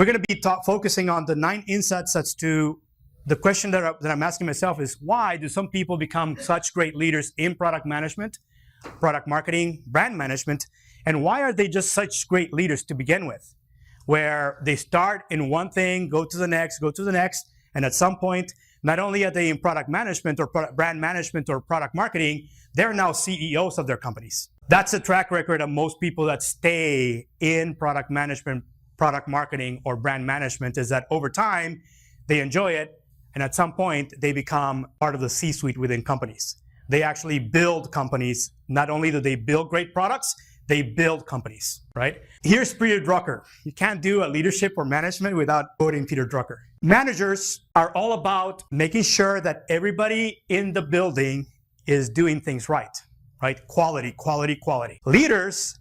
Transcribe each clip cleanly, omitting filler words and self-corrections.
We're going to be focusing on the 9 insights as to the question that I'm asking myself is, why do some people become such great leaders in product management, product marketing, brand management, and why are they just such great leaders to begin with, where they start in one thing, go to the next, and at some point, not only are they in product management or brand management or product marketing, they're now CEOs of their companies. That's a track record of most people that stay in product management, product marketing, or brand management, is that over time, they enjoy it, and at some point, they become part of the C-suite within companies. They actually build companies. Not only do they build great products, they build companies, right? Here's Peter Drucker. You can't do a leadership or management without quoting Peter Drucker. Managers are all about making sure that everybody in the building is doing things right? Quality, quality, quality. Leaders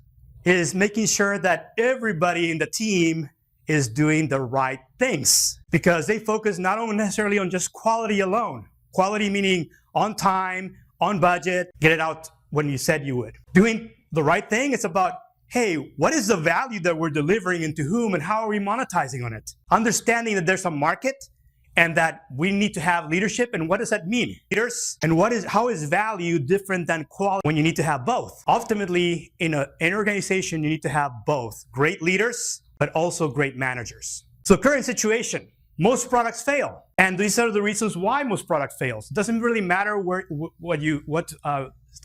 is making sure that everybody in the team is doing the right things, because they focus not only necessarily on just quality alone. Quality meaning on time, on budget, get it out when you said you would. Doing the right thing, it's about, hey, what is the value that we're delivering and to whom, and how are we monetizing on it? Understanding that there's a market and that we need to have leadership, and what does that mean? Leaders, and how is value different than quality when you need to have both? Ultimately, in an organization, you need to have both. Great leaders, but also great managers. So current situation, most products fail. And these are the reasons why most products fail. It doesn't really matter what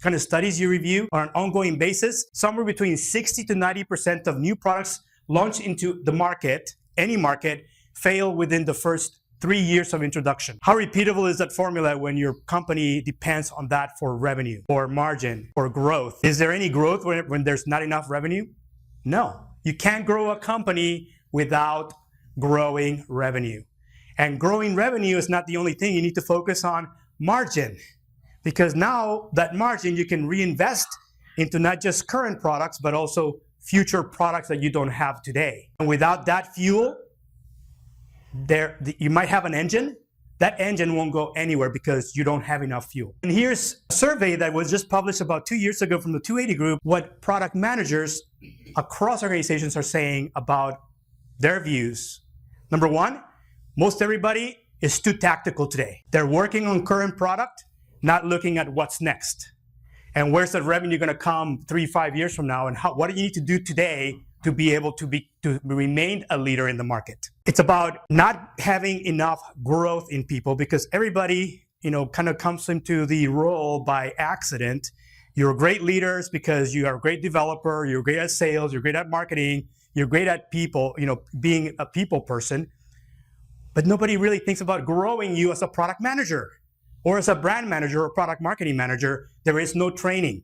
kind of studies you review on an ongoing basis. Somewhere between 60 to 90% of new products launched into the market, any market, fail within the first 3 years of introduction. How repeatable is that formula when your company depends on that for revenue, or margin, or growth? Is there any growth when there's not enough revenue? No. You can't grow a company without growing revenue. And growing revenue is not the only thing. You need to focus on margin, because now that margin you can reinvest into not just current products, but also future products that you don't have today. And without that fuel, you might have an engine. That engine won't go anywhere because you don't have enough fuel. And here's a survey that was just published about 2 years ago from the 280 Group, what product managers across organizations are saying about their views. Number one, most everybody is too tactical today. They're working on current product, not looking at what's next. And where's the revenue going to come 3-5 years from now, and what do you need to do today to be able to remain a leader in the market? It's about not having enough growth in people, because everybody, kind of comes into the role by accident. You're great leaders because you are a great developer, you're great at sales, you're great at marketing, you're great at people, being a people person. But nobody really thinks about growing you as a product manager or as a brand manager or product marketing manager. There is no training.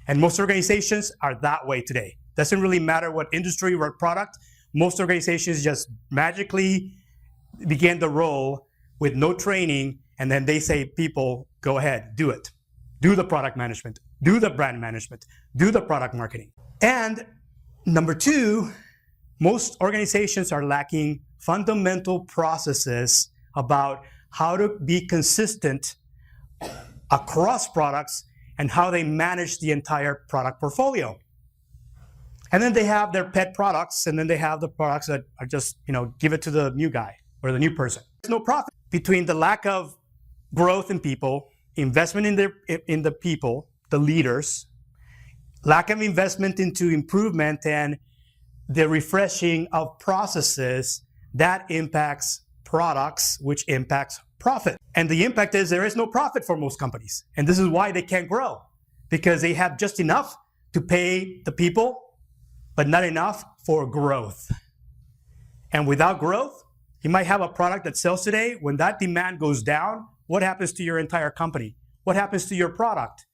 And most organizations are that way today. Doesn't really matter what industry or product. Most organizations just magically begin the role with no training, and then they say, people, go ahead, do it. Do the product management, do the brand management, do the product marketing. And number two, most organizations are lacking fundamental processes about how to be consistent across products and how they manage the entire product portfolio. And then they have their pet products, and then they have the products that are just, give it to the new guy or the new person. There's no profit between the lack of growth in people, investment in the people, the leaders, lack of investment into improvement and the refreshing of processes. That impacts products, which impacts profit. And the impact is there is no profit for most companies. And this is why they can't grow, because they have just enough to pay the people, but not enough for growth. And without growth, you might have a product that sells today. When that demand goes down, what happens to your entire company? What happens to your product?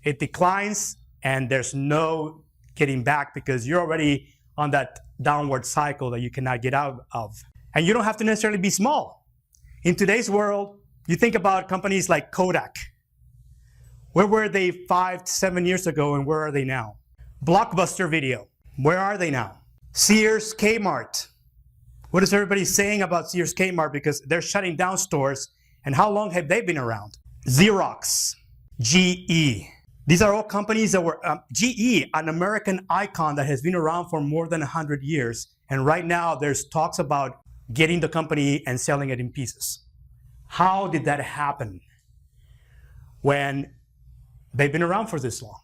It declines, and there's no getting back, because you're already on that downward cycle that you cannot get out of. And you don't have to necessarily be small. In today's world, you think about companies like Kodak. Where were they 5 to 7 years ago, and where are they now? Blockbuster Video. Where are they now? Sears, Kmart. What is everybody saying about Sears, Kmart? Because they're shutting down stores. And how long have they been around? Xerox, GE. These are all companies that were, GE, an American icon that has been around for more than 100 years. And right now there's talks about getting the company and selling it in pieces. How did that happen when they've been around for this long?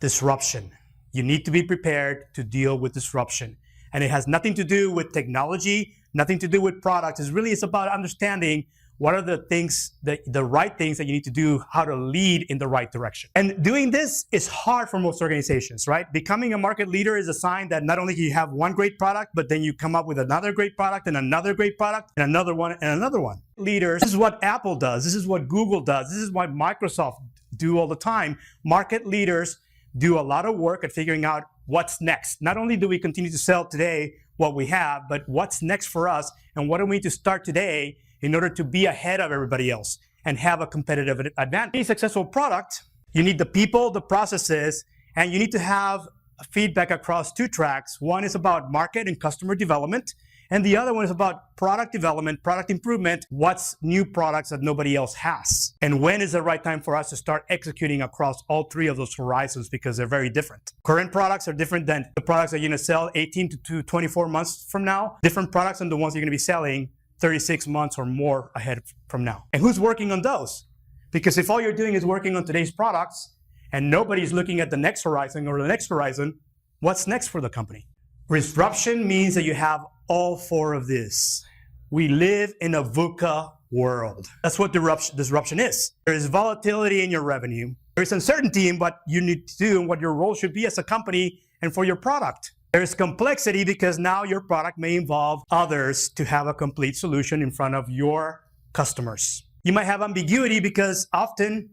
Disruption. You need to be prepared to deal with disruption. And it has nothing to do with technology, nothing to do with products. It's about understanding what are the things, the right things that you need to do, how to lead in the right direction. And doing this is hard for most organizations, right? Becoming a market leader is a sign that not only do you have one great product, but then you come up with another great product and another great product and another one and another one. Leaders, this is what Apple does. This is what Google does. This is what Microsoft do all the time. Market leaders do a lot of work at figuring out what's next. Not only do we continue to sell today what we have, but what's next for us and what do we need to start today in order to be ahead of everybody else and have a competitive advantage. Any successful product, you need the people, the processes, and you need to have feedback across two tracks. One is about market and customer development, and the other one is about product development, product improvement, what's new products that nobody else has. And when is the right time for us to start executing across all three of those horizons, because they're very different. Current products are different than the products that you're gonna sell 18 to 24 months from now. Different products than the ones you're gonna be selling 36 months or more ahead from now. And who's working on those? Because if all you're doing is working on today's products and nobody's looking at the next horizon or the next horizon, what's next for the company? Disruption means that you have all four of this. We live in a VUCA world. That's what disruption is. There is volatility in your revenue. There is uncertainty in what you need to do and what your role should be as a company and for your product. There's complexity because now your product may involve others to have a complete solution in front of your customers. You might have ambiguity because often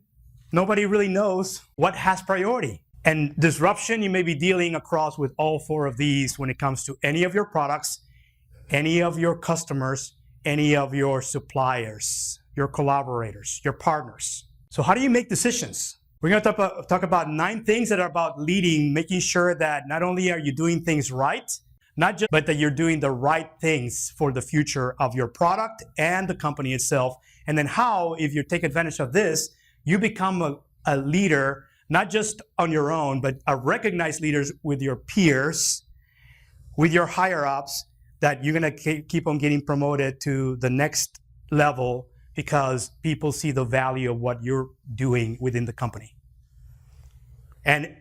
nobody really knows what has priority. And disruption, you may be dealing across with all four of these when it comes to any of your products, any of your customers, any of your suppliers, your collaborators, your partners. So how do you make decisions? We're going to talk about 9 things that are about leading, making sure that not only are you doing things right, but that you're doing the right things for the future of your product and the company itself. And then how, if you take advantage of this, you become a leader, not just on your own, but a recognized leader with your peers, with your higher ups, that you're going to keep on getting promoted to the next level because people see the value of what you're doing within the company. And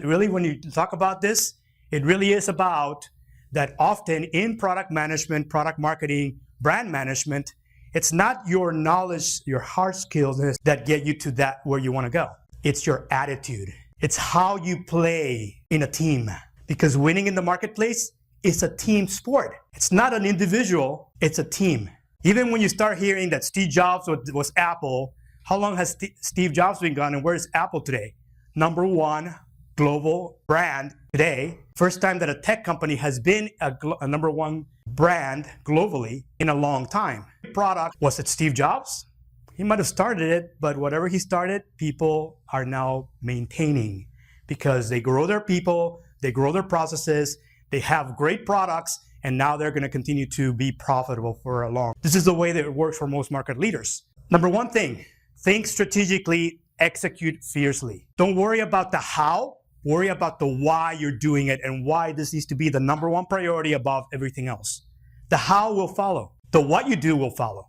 really, when you talk about this, it really is about that often in product management, product marketing, brand management, it's not your knowledge, your hard skills that get you to that where you want to go. It's your attitude. It's how you play in a team. Because winning in the marketplace is a team sport. It's not an individual, it's a team. Even when you start hearing that Steve Jobs was Apple, how long has Steve Jobs been gone and where is Apple today? Number 1 global brand today. First time that a tech company has been a number 1 brand globally in a long time. Product, was it Steve Jobs? He might have started it, but whatever he started, people are now maintaining because they grow their people, they grow their processes, they have great products, and now they're going to continue to be profitable for a long. This is the way that it works for most market leaders. Number 1 thing, think strategically, execute fiercely. Don't worry about the how, worry about the why you're doing it and why this needs to be the number 1 priority above everything else. The how will follow. The what you do will follow.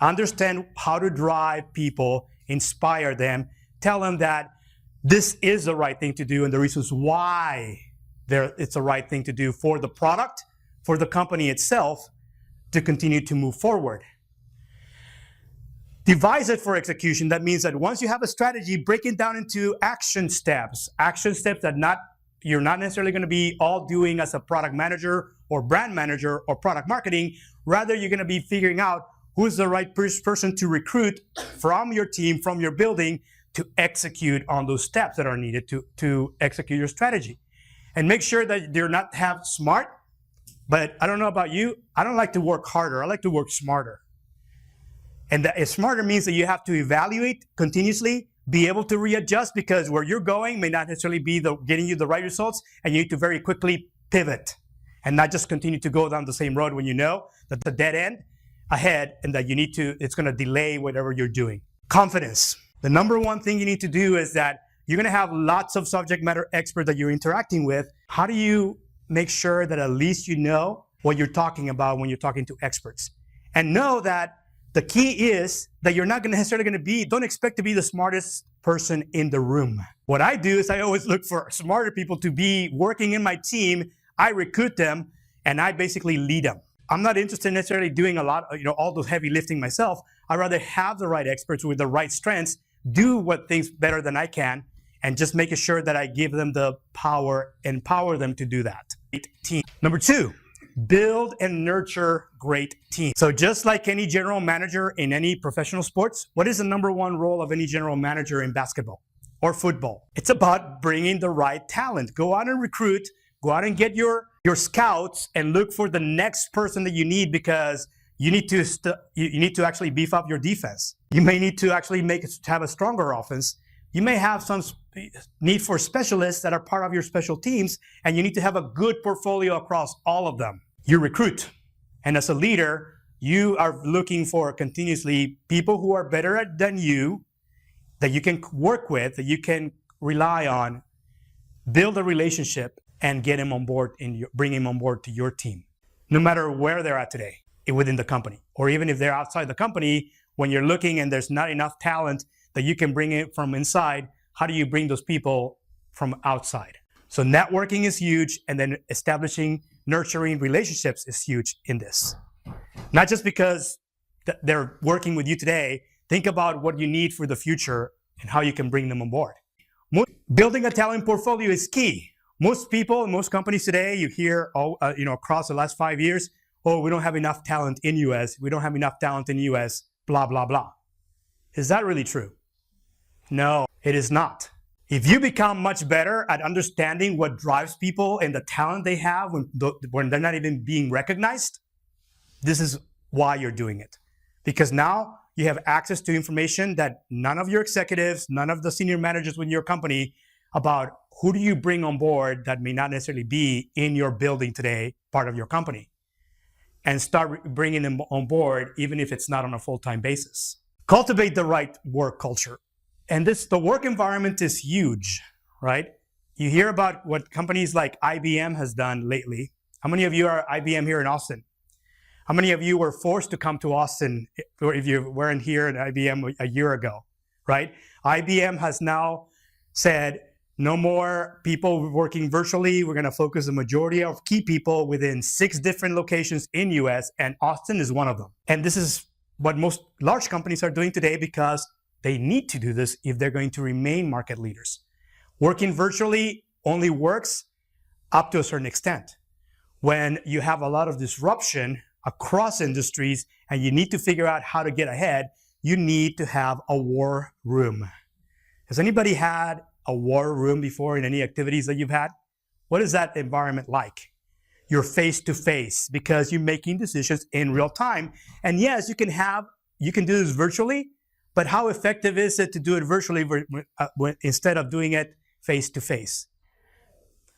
Understand how to drive people, inspire them, tell them that this is the right thing to do and the reasons why it's the right thing to do for the product, for the company itself, to continue to move forward. Devise it for execution. That means that once you have a strategy, break it down into action steps that you're not necessarily going to be all doing as a product manager or brand manager or product marketing. Rather, you're going to be figuring out who's the right person to recruit from your team, from your building, to execute on those steps that are needed to execute your strategy. And make sure that you're not smart, but I don't know about you, I don't like to work harder, I like to work smarter. And that smarter means that you have to evaluate continuously, be able to readjust because where you're going may not necessarily be getting you the right results, and you need to very quickly pivot and not just continue to go down the same road when you know that the dead end ahead and that it's going to delay whatever you're doing. Confidence. The number 1 thing you need to do is that you're going to have lots of subject matter experts that you're interacting with. How do you make sure that at least you know what you're talking about when you're talking to experts. And know that the key is that you're not necessarily going to be, don't expect to be the smartest person in the room. What I do is I always look for smarter people to be working in my team. I recruit them and I basically lead them. I'm not interested in necessarily doing a lot, all those heavy lifting myself. I'd rather have the right experts with the right strengths, do what things better than I can, and just making sure that I give them the power, empower them to do that. Team. Number 2, build and nurture great teams. So just like any general manager in any professional sports, what is the number 1 role of any general manager in basketball or football? It's about bringing the right talent. Go out and recruit, go out and get your scouts and look for the next person that you need, because you need to actually beef up your defense. You may need to actually have a stronger offense. You may have some need for specialists that are part of your special teams, and you need to have a good portfolio across all of them. You recruit. And as a leader, you are looking for continuously people who are better than you, that you can work with, that you can rely on, build a relationship, and get him on board bring him on board to your team, no matter where they're at today within the company, or even if they're outside the company. When you're looking and there's not enough talent that you can bring it from inside, how do you bring those people from outside? So networking is huge, and then nurturing relationships is huge in this. Not just because they're working with you today, think about what you need for the future and how you can bring them on board. Building a talent portfolio is key. Most people, most companies today, you hear across the last 5 years, oh, we don't have enough talent in US, we don't have enough talent in US, blah, blah, blah. Is that really true? No, it is not. If you become much better at understanding what drives people and the talent they have when they're not even being recognized, this is why you're doing it. Because now you have access to information that none of your executives, none of the senior managers within your company, about who do you bring on board that may not necessarily be in your building today, part of your company, and start bringing them on board, even if it's not on a full-time basis. Cultivate the right work culture. And the work environment is huge, right? You hear about what companies like IBM has done lately. How many of you are IBM here in Austin? How many of you were forced to come to Austin, or if you weren't here at IBM a year ago, right? IBM has now said, no more people working virtually. We're going to focus the majority of key people within 6 different locations in US, and Austin is one of them. And this is what most large companies are doing today, because they need to do this if they're going to remain market leaders. Working virtually only works up to a certain extent. When you have a lot of disruption across industries and you need to figure out how to get ahead, you need to have a war room. Has anybody had a war room before in any activities that you've had? What is that environment like? You're face to face because you're making decisions in real time. And yes, you can do this virtually, but how effective is it to do it virtually instead of doing it face to face?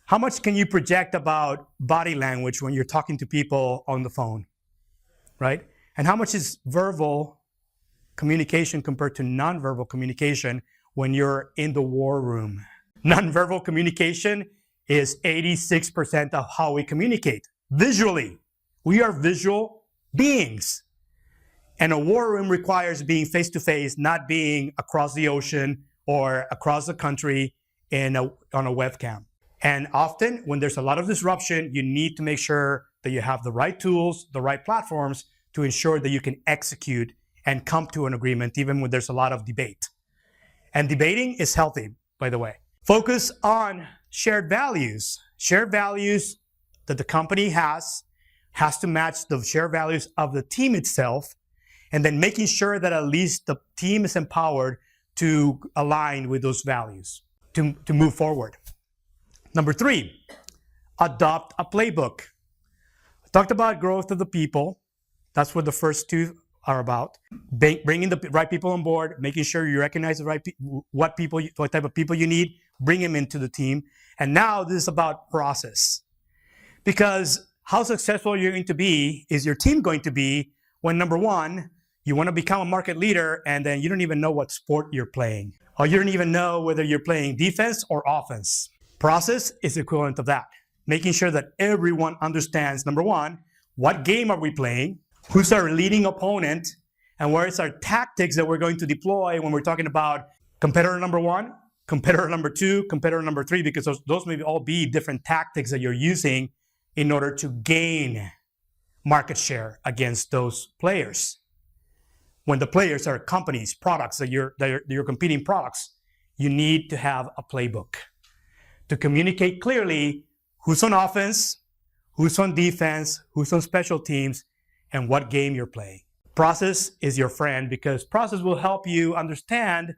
How much can you project about body language when you're talking to people on the phone, right? And how much is verbal communication compared to nonverbal communication when you're in the war room? Nonverbal communication is 86% of how we communicate visually. We are visual beings. And a war room requires being face to face, not being across the ocean or across the country on a webcam. And often when there's a lot of disruption, you need to make sure that you have the right tools, the right platforms to ensure that you can execute and come to an agreement even when there's a lot of debate. And debating is healthy, by the way. Focus on shared values. Shared values that the company has to match the shared values of the team itself, and then making sure that at least the team is empowered to align with those values to move forward. Number 3, adopt a playbook. I talked about growth of the people. That's what the first 2 are about. Bringing the right people on board, making sure you recognize the right what type of people you need, bring them into the team. And now this is about process. Because how successful you're going to be is your team going to be when, number 1, you want to become a market leader and then you don't even know what sport you're playing. Or you don't even know whether you're playing defense or offense. Process is equivalent of that. making sure that everyone understands, number one, what game are we playing, who's our leading opponent, and where is our tactics that we're going to deploy when we're talking about competitor number one, competitor number two, competitor number three, because those may all be different tactics that you're using in order to gain market share against those players. When the players are companies, products that you're competing products, you need to have a playbook to communicate clearly who's on offense, who's on defense, who's on special teams, and what game you're playing. Process is your friend because process will help you understand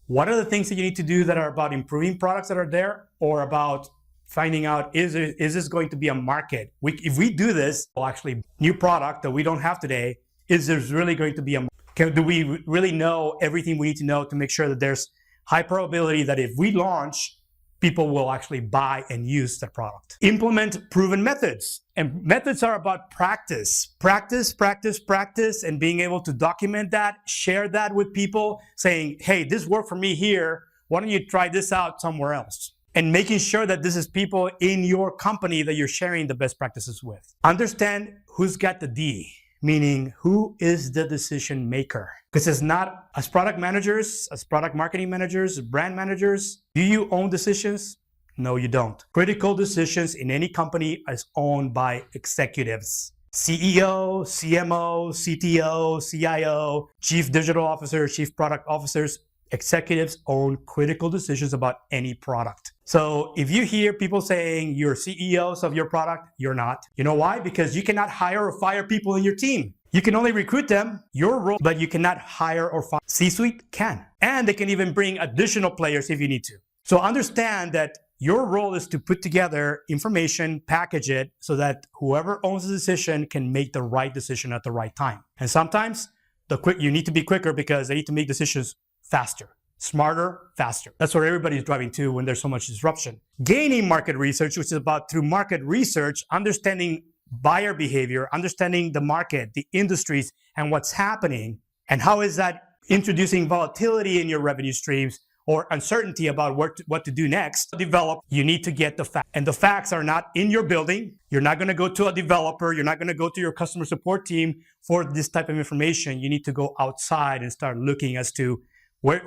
what are the things that you need to do that are about improving products that are there or about finding out, is this going to be a market? If we do this, well, actually, new product that we don't have today, is there really going to be a market? Do we really know everything we need to know to make sure that there's high probability that if we launch, people will actually buy and use the product? Implement proven methods. And methods are about practice. Practice, practice, practice, and being able to document that, share that with people, saying, hey, this worked for me here. Why don't you try this out somewhere else? And making sure that this is people in your company that you're sharing the best practices with. Understand who's got the D, meaning who is the decision maker. Because it's not, as product managers, as product marketing managers, brand managers, do you own decisions? No, you don't. Critical decisions in any company is owned by executives. CEO, CMO, CTO, CIO, Chief Digital Officer, Chief Product Officers. Executives own critical decisions about any product. So if you hear people saying you're CEOs of your product, you're not. You know why? Because you cannot hire or fire people in your team. You can only recruit them, your role, but you cannot hire or fire. C-suite can. And they can even bring additional players if you need to. So understand that your role is to put together information, package it, so that whoever owns the decision can make the right decision at the right time. And sometimes you need to be quicker because they need to make decisions faster, smarter, faster. That's where everybody's driving to when there's so much disruption. Gaining market research, which is about through market research, understanding buyer behavior, understanding the market, the industries, and what's happening, and how is that introducing volatility in your revenue streams or uncertainty about what to do next. Develop, you need to get the facts. And the facts are not in your building. You're not going to go to a developer. You're not going to go to your customer support team for this type of information. You need to go outside and start looking as to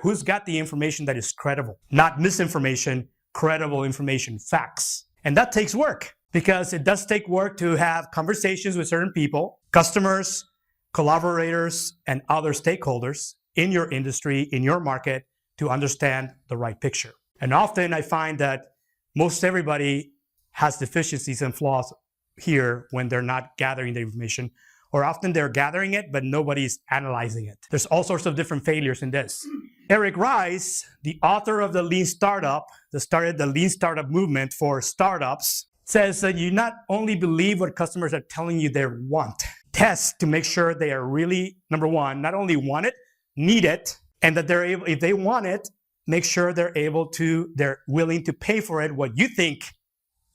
who's got the information that is credible, not misinformation, credible information, facts. And that takes work because it does take work to have conversations with certain people, customers, collaborators, and other stakeholders in your industry, in your market, to understand the right picture. And often I find that most everybody has deficiencies and flaws here when they're not gathering the information, or often they're gathering it, but nobody's analyzing it. There's all sorts of different failures in this. Eric Rice, the author of the Lean Startup, that started the Lean Startup movement for startups, says that you not only believe what customers are telling you they want, test to make sure they are really, number one, not only want it, need it, and that they're able, if they want it, make sure they're willing to pay for it, what you think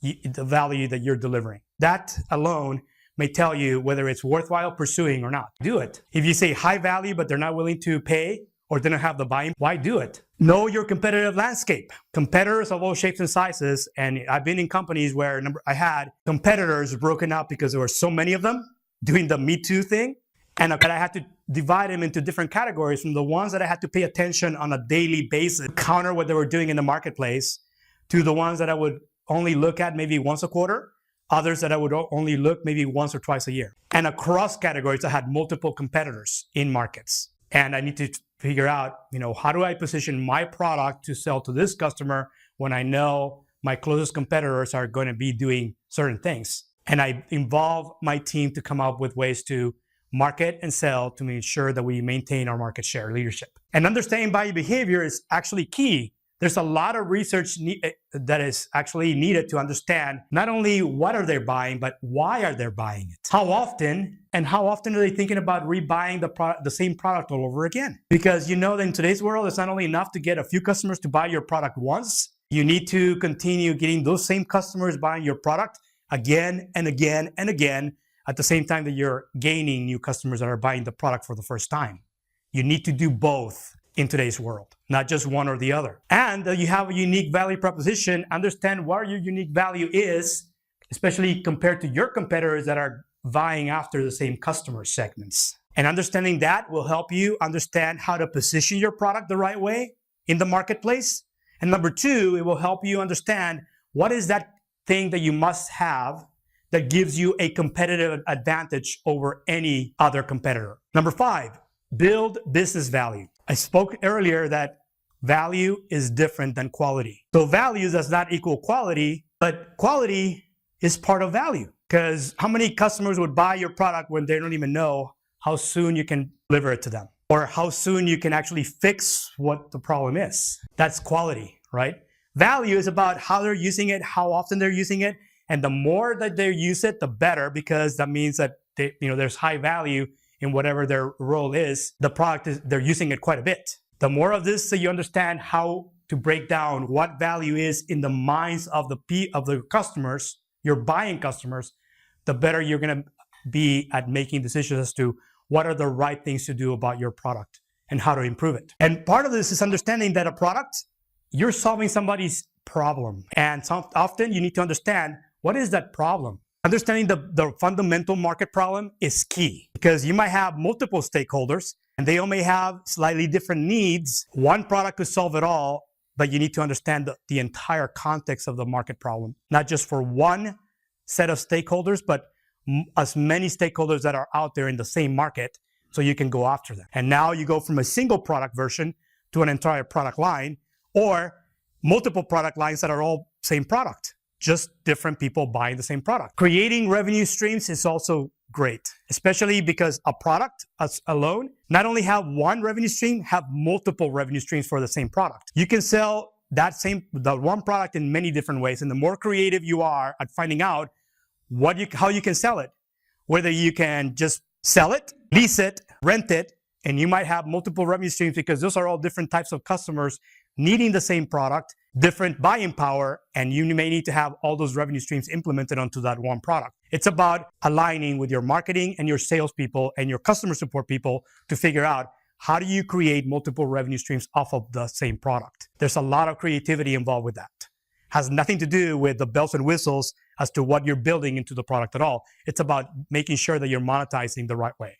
the value that you're delivering. That alone may tell you whether it's worthwhile pursuing or not. Do it. If you say high value, but they're not willing to pay or they don't have the buy-in, why do it? Know your competitive landscape. Competitors of all shapes and sizes, and I've been in companies where I had competitors broken up because there were so many of them doing the Me Too thing, and I had to divide them into different categories, from the ones that I had to pay attention on a daily basis, counter what they were doing in the marketplace, to the ones that I would only look at maybe once a quarter, others that I would only look maybe once or twice a year. And across categories, I had multiple competitors in markets. And I need to figure out, how do I position my product to sell to this customer when I know my closest competitors are going to be doing certain things. And I involve my team to come up with ways to market and sell to make sure that we maintain our market share leadership. And understanding buyer behavior is actually key. There's a lot of research that is actually needed to understand not only what are they buying, but why are they buying it? How often are they thinking about rebuying the same product all over again? Because that in today's world, it's not only enough to get a few customers to buy your product once. You need to continue getting those same customers buying your product again and again and again at the same time that you're gaining new customers that are buying the product for the first time. You need to do both in today's world, not just one or the other. And you have a unique value proposition. Understand what your unique value is especially compared to your competitors that are vying after the same customer segments. And understanding that will help you understand how to position your product the right way in the marketplace. And number two, it will help you understand what is that thing that you must have that gives you a competitive advantage over any other competitor. Number five, build business value. I spoke earlier that value is different than quality. So value does not equal quality, but quality is part of value. Because how many customers would buy your product when they don't even know how soon you can deliver it to them, or how soon you can actually fix what the problem is? That's quality, right? Value is about how they're using it, how often they're using it, and the more that they use it, the better, because that means that there's high value in whatever their role is. The product is, they're using it quite a bit. The more of this that you understand how to break down what value is in the minds of the customers, your buying customers, the better you're going to be at making decisions as to what are the right things to do about your product and how to improve it. And part of this is understanding that a product, you're solving somebody's problem. And often you need to understand, what is that problem? Understanding the fundamental market problem is key, because you might have multiple stakeholders and they all may have slightly different needs. One product could solve it all, but you need to understand the entire context of the market problem, not just for one set of stakeholders, but as many stakeholders that are out there in the same market, so you can go after them. And now you go from a single product version to an entire product line, or multiple product lines that are all same product, just different people buying the same product. Creating revenue streams is also great, especially because a product alone not only have one revenue stream, have multiple revenue streams for the same product. You can sell the one product in many different ways, and the more creative you are at finding out how you can sell it, whether you can just sell it, lease it, rent it, and you might have multiple revenue streams because those are all different types of customers needing the same product, different buying power, and you may need to have all those revenue streams implemented onto that one product. It's about aligning with your marketing and your salespeople and your customer support people to figure out, how do you create multiple revenue streams off of the same product? There's a lot of creativity involved with that. Has nothing to do with the bells and whistles as to what you're building into the product at all. It's about making sure that you're monetizing the right way.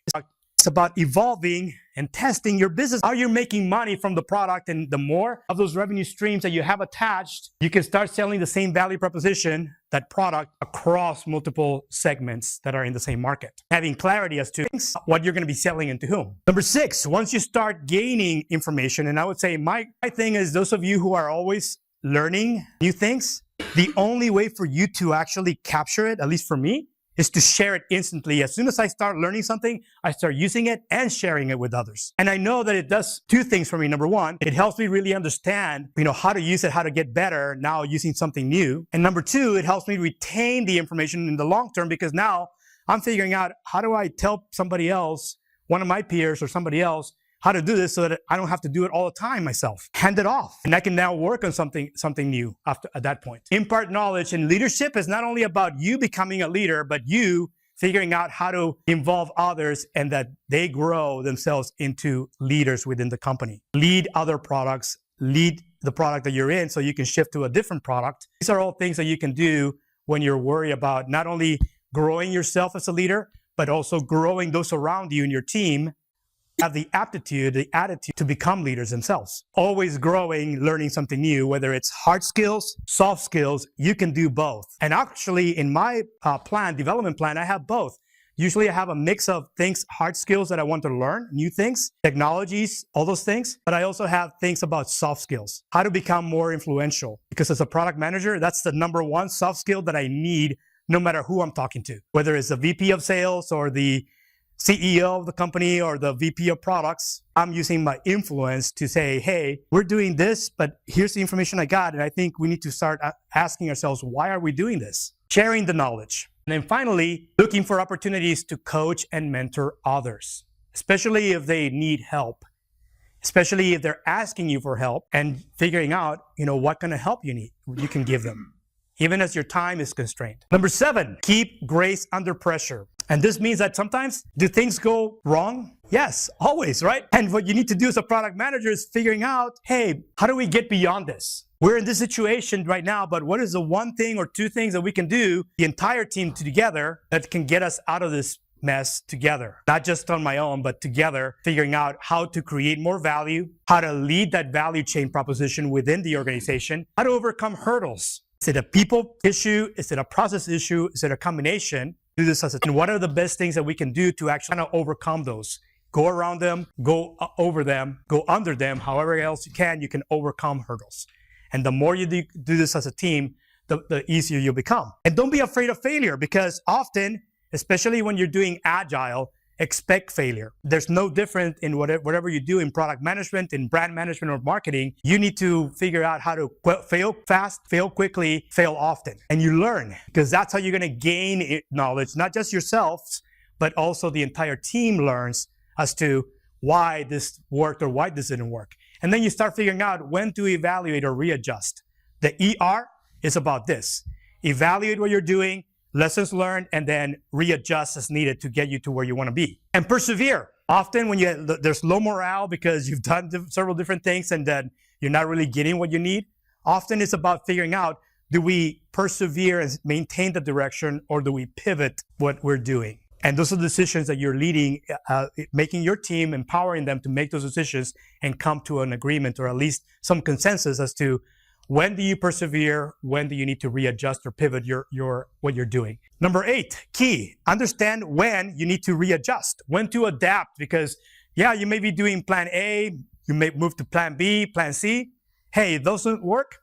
It's about evolving and testing your business, how you're making money from the product, and the more of those revenue streams that you have attached, you can start selling the same value proposition, that product, across multiple segments that are in the same market. Having clarity as to what you're going to be selling and to whom. Number six, once you start gaining information, and I would say my thing is, those of you who are always learning new things, the only way for you to actually capture it, at least for me, is to share it instantly. As soon as I start learning something, I start using it and sharing it with others. And I know that it does two things for me. Number one, it helps me really understand, how to use it, how to get better now using something new. And number two, it helps me retain the information in the long term, because now I'm figuring out, how do I tell somebody else, one of my peers or somebody else, how to do this so that I don't have to do it all the time myself. Hand it off. And I can now work on something new at that point. Impart knowledge. And leadership is not only about you becoming a leader, but you figuring out how to involve others and that they grow themselves into leaders within the company. Lead other products, lead the product that you're in so you can shift to a different product. These are all things that you can do when you're worried about not only growing yourself as a leader, but also growing those around you and your team have the aptitude, the attitude to become leaders themselves. Always growing, learning something new, whether it's hard skills, soft skills, you can do both. And actually in my development plan, I have both. Usually I have a mix of things, hard skills that I want to learn, new things, technologies, all those things. But I also have things about soft skills, how to become more influential. Because as a product manager, that's the number one soft skill that I need no matter who I'm talking to. Whether it's the VP of sales or the CEO of the company or the VP of products, I'm using my influence to say, hey, we're doing this, but here's the information I got. And I think we need to start asking ourselves, why are we doing this? Sharing the knowledge. And then finally, looking for opportunities to coach and mentor others, especially if they need help, especially if they're asking you for help, and figuring out, what kind of help you can give them, even as your time is constrained. Number 7, keep grace under pressure. And this means that sometimes, do things go wrong? Yes, always, right? And what you need to do as a product manager is figuring out, hey, how do we get beyond this? We're in this situation right now, but what is the one thing or two things that we can do, the entire team together, that can get us out of this mess together? Not just on my own, but together, figuring out how to create more value, how to lead that value chain proposition within the organization, how to overcome hurdles. Is it a people issue? Is it a process issue? Is it a combination? Do this as a, and what are the best things that we can do to actually kind of overcome those? Go around them, go over them, go under them, however else you can overcome hurdles. And the more you do this as a team, the easier you'll become. And don't be afraid of failure, because often, especially when you're doing agile, expect failure. There's no different in whatever you do in product management, in brand management, or marketing. You need to figure out how to fail fast, fail quickly, fail often. And you learn, because that's how you're going to gain knowledge, not just yourselves, but also the entire team learns as to why this worked or why this didn't work. And then you start figuring out when to evaluate or readjust. The ER is about this. Evaluate what you're doing, lessons learned, and then readjust as needed to get you to where you want to be. And persevere. Often when there's low morale because you've done several different things and then you're not really getting what you need, often it's about figuring out, do we persevere and maintain the direction, or do we pivot what we're doing? And those are the decisions that you're leading, making your team, empowering them to make those decisions and come to an agreement, or at least some consensus as to when do you persevere, when do you need to readjust or pivot what you're doing. Number 8, key, understand when you need to readjust, when to adapt, because yeah, you may be doing plan A, you may move to plan B, plan C. Hey, if those don't work,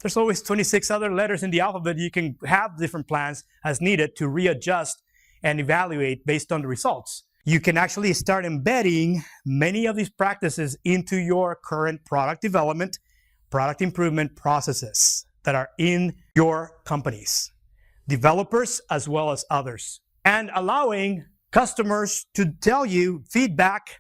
there's always 26 other letters in the alphabet. You can have different plans as needed to readjust and evaluate based on the results. You can actually start embedding many of these practices into your current product development, product improvement processes that are in your companies, developers as well as others, and allowing customers to tell you feedback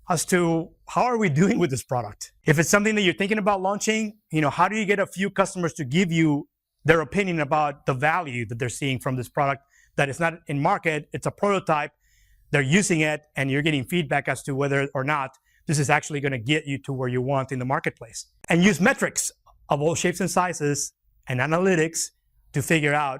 as to how are we doing with this product. If it's something that you're thinking about launching, how do you get a few customers to give you their opinion about the value that they're seeing from this product? That it's not in market, it's a prototype, they're using it, and you're getting feedback as to whether or not this is actually going to get you to where you want in the marketplace. And use metrics of all shapes and sizes and analytics to figure out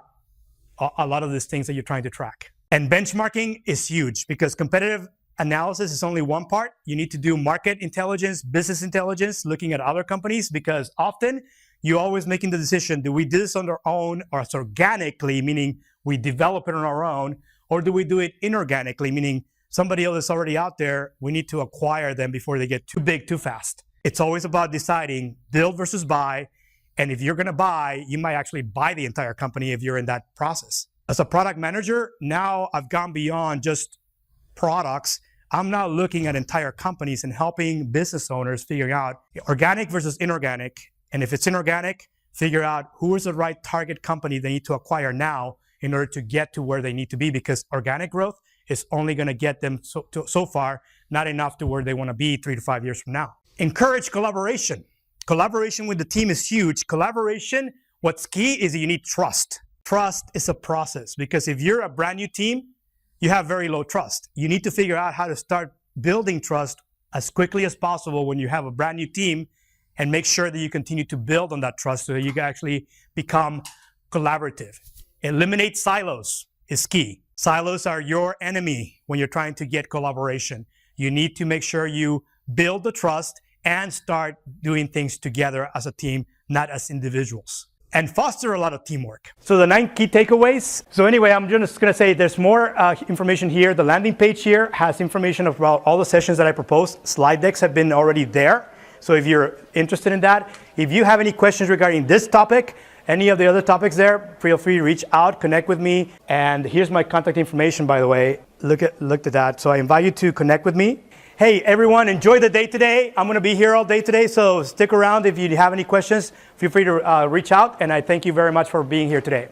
a lot of these things that you're trying to track. And benchmarking is huge, because competitive analysis is only one part. You need to do market intelligence, business intelligence, looking at other companies, because often you're always making the decision, do we do this on our own, or organically, meaning we develop it on our own, or do we do it inorganically, meaning somebody else is already out there, we need to acquire them before they get too big too fast. It's always about deciding build versus buy, and if you're gonna buy, you might actually buy the entire company if you're in that process. As a product manager, now I've gone beyond just products. I'm now looking at entire companies and helping business owners figure out organic versus inorganic, and if it's inorganic, figure out who is the right target company they need to acquire now in order to get to where they need to be, because organic growth is only going to get them so far, not enough to where they want to be 3 to 5 years from now. Encourage collaboration. Collaboration with the team is huge. Collaboration, what's key is you need trust. Trust is a process, because if you're a brand new team, you have very low trust. You need to figure out how to start building trust as quickly as possible when you have a brand new team, and make sure that you continue to build on that trust so that you can actually become collaborative. Eliminate silos is key. Silos are your enemy when you're trying to get collaboration. You need to make sure you build the trust and start doing things together as a team, not as individuals. And foster a lot of teamwork. So the 9 key takeaways. So anyway, I'm just gonna say there's more information here. The landing page here has information about all the sessions that I proposed. Slide decks have been already there. So if you're interested in that, if you have any questions regarding this topic, any of the other topics there, feel free to reach out, connect with me. And here's my contact information, by the way. Look at that. So I invite you to connect with me. Hey, everyone, enjoy the day today. I'm going to be here all day today, so stick around. If you have any questions, feel free to reach out. And I thank you very much for being here today.